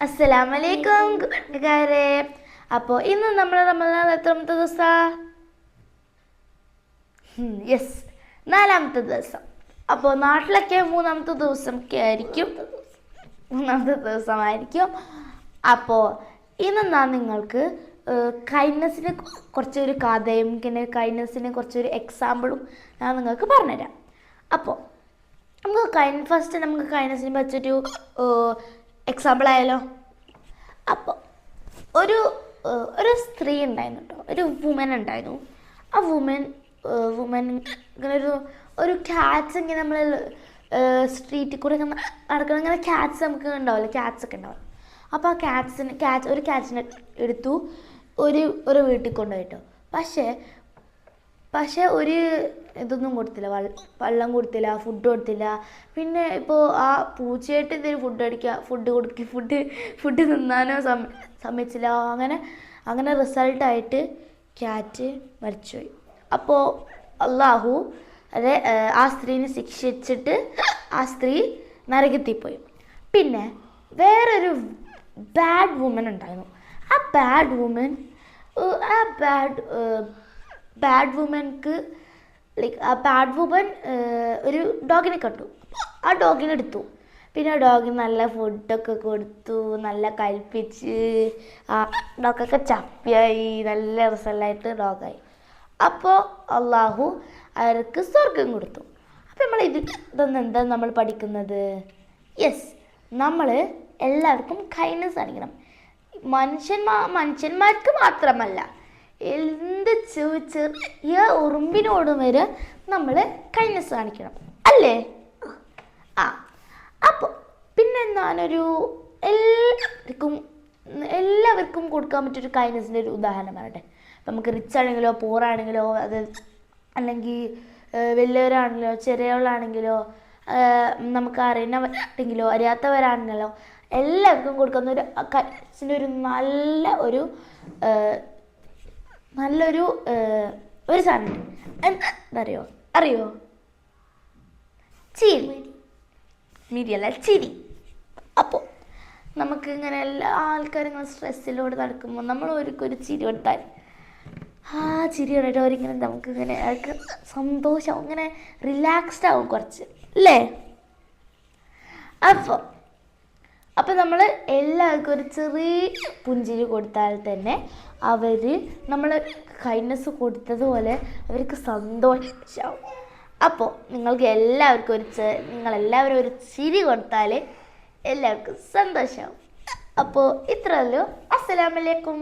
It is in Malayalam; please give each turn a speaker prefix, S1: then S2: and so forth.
S1: അസ്സലാമലൈക്കും കൂട്ടുകാരെ. അപ്പോൾ ഇന്ന് നമ്മൾ റമദാൻ എത്രാമത്തെ ദിവസം? യെസ്, 4ാമത്തെ ദിവസം. അപ്പോൾ നാട്ടിലൊക്കെ മൂന്നാമത്തെ ദിവസമായിരിക്കും. അപ്പോൾ ഇന്ന് ഞാൻ നിങ്ങൾക്ക് കൈൻഡ്നെസ്സിന് കുറച്ചൊരു കഥയും പിന്നെ കൈൻഡ്നെസ്സിന് കുറച്ചൊരു എക്സാമ്പിളും ഞാൻ നിങ്ങൾക്ക് പറഞ്ഞുതരാം. അപ്പോൾ ഫസ്റ്റ് നമുക്ക് കൈൻഡ്നെസ്സിനെ പറ്റിയൊരു എക്സാമ്പിൾ ആയാലോ. അപ്പോൾ ഒരു ഒരു സ്ത്രീ ഉണ്ടായിരുന്നു കേട്ടോ, ഒരു വുമൻ ഉണ്ടായിരുന്നു. ആ വുമൻ ഇങ്ങനെ ഒരു ക്യാറ്റ്സ് ഇങ്ങനെ നമ്മൾ സ്ട്രീറ്റിൽ കൂടെ ഒക്കെ നടക്കണം, ഇങ്ങനെ ക്യാറ്റ്സ് നമുക്ക് ഉണ്ടാവില്ല, ക്യാറ്റ്സ് ഒക്കെ ഉണ്ടാവും. അപ്പോൾ ആ ക്യാറ്റ്സിനെ എടുത്തു ഒരു വീട്ടിൽ കൊണ്ടുപോയിട്ടോ. പക്ഷേ ഒരു ഇതൊന്നും കൊടുത്തില്ല, വെള്ളം കൊടുത്തില്ല, ഫുഡ് കൊടുത്തില്ല. പിന്നെ ഇപ്പോൾ ആ പൂച്ചയായിട്ട് എന്തെങ്കിലും ഫുഡ് തിന്നാനോ സമ്മതിച്ചില്ല. അങ്ങനെ റിസൾട്ടായിട്ട് ക്യാറ്റ് മരിച്ചുപോയി. അപ്പോൾ അള്ളാഹു ആ സ്ത്രീനെ ശിക്ഷിച്ചിട്ട് ആ സ്ത്രീ നരകത്തിപ്പോയി. പിന്നെ വേറൊരു ബാഡ് വുമൻ ഉണ്ടായിരുന്നു. ആ ബാഡ് വുമൻക്ക് ആ ബാഡ് വുമൻ ഒരു ഡോഗിനെ കണ്ടു. ആ ഡോഗിനെ എടുത്തു. പിന്നെ ആ ഡോഗിന് നല്ല ഫുഡൊക്കെ കൊടുത്തു, നല്ല കഴിപ്പിച്ച് ആ ഡോഗൊക്കെ ചപ്പിയായി, നല്ല റിസൾട്ടായിട്ട് ഡോഗായി. അപ്പോൾ അള്ളാഹു അവർക്ക് സ്വർഗം കൊടുത്തു. അപ്പോൾ ഇതൊന്നും എന്താ നമ്മൾ പഠിക്കുന്നത്? യെസ്, നമ്മൾ എല്ലാവർക്കും കൈൻഡ്നെസ് കാണിക്കണം. മനുഷ്യന്മാർക്ക് മാത്രമല്ല, എന്ത് ചെറിയ ഉറുമ്പിനോടും വരെ നമ്മൾ കൈൻഡ്നെസ് കാണിക്കണം, അല്ലേ? അപ്പോൾ പിന്നെ ഞാനൊരു എല്ലാവർക്കും കൊടുക്കാൻ പറ്റിയൊരു കൈൻഡ്നെസ്സിൻ്റെ ഒരു ഉദാഹരണം പറയട്ടെ. നമുക്ക് റിച്ച് ആണെങ്കിലോ പൂർ ആണെങ്കിലോ അത് അല്ലെങ്കിൽ വലിയവരാണെങ്കിലോ ചെറിയവളാണെങ്കിലോ നമുക്ക് അറിയുന്നവരാണെങ്കിലോ അറിയാത്തവരാണെങ്കിലോ എല്ലാവർക്കും കൊടുക്കുന്ന ഒരു നല്ലൊരു സാധനം അറിയോ? ചിരി. അപ്പോൾ നമുക്ക് ഇങ്ങനെ എല്ലാ ആൾക്കാരും സ്ട്രെസ്സിലൂടെ നടക്കുമ്പോൾ നമ്മൾ ഒരു ചിരി കൊടുത്താൽ ആ ചിരി കണ്ടിട്ട് അവരിങ്ങനെ നമുക്കിങ്ങനെ അവർക്ക് സന്തോഷമാവും, ഇങ്ങനെ റിലാക്സ്ഡ് ആവും കുറച്ച്, അല്ലേ? അപ്പോൾ നമ്മൾ എല്ലാവർക്കും ഒരു ചെറിയ പുഞ്ചിരി കൊടുത്താൽ തന്നെ നമ്മൾ കൈൻഡ്നെസ് കൊടുത്തതുപോലെ അവർക്ക് സന്തോഷമാവും. അപ്പോൾ നിങ്ങളെല്ലാവരും ഒരു ചിരി കൊടുത്താൽ എല്ലാവർക്കും സന്തോഷമാവും. അപ്പോൾ ഇത്രയല്ലോ. അസ്സലാമലൈക്കും.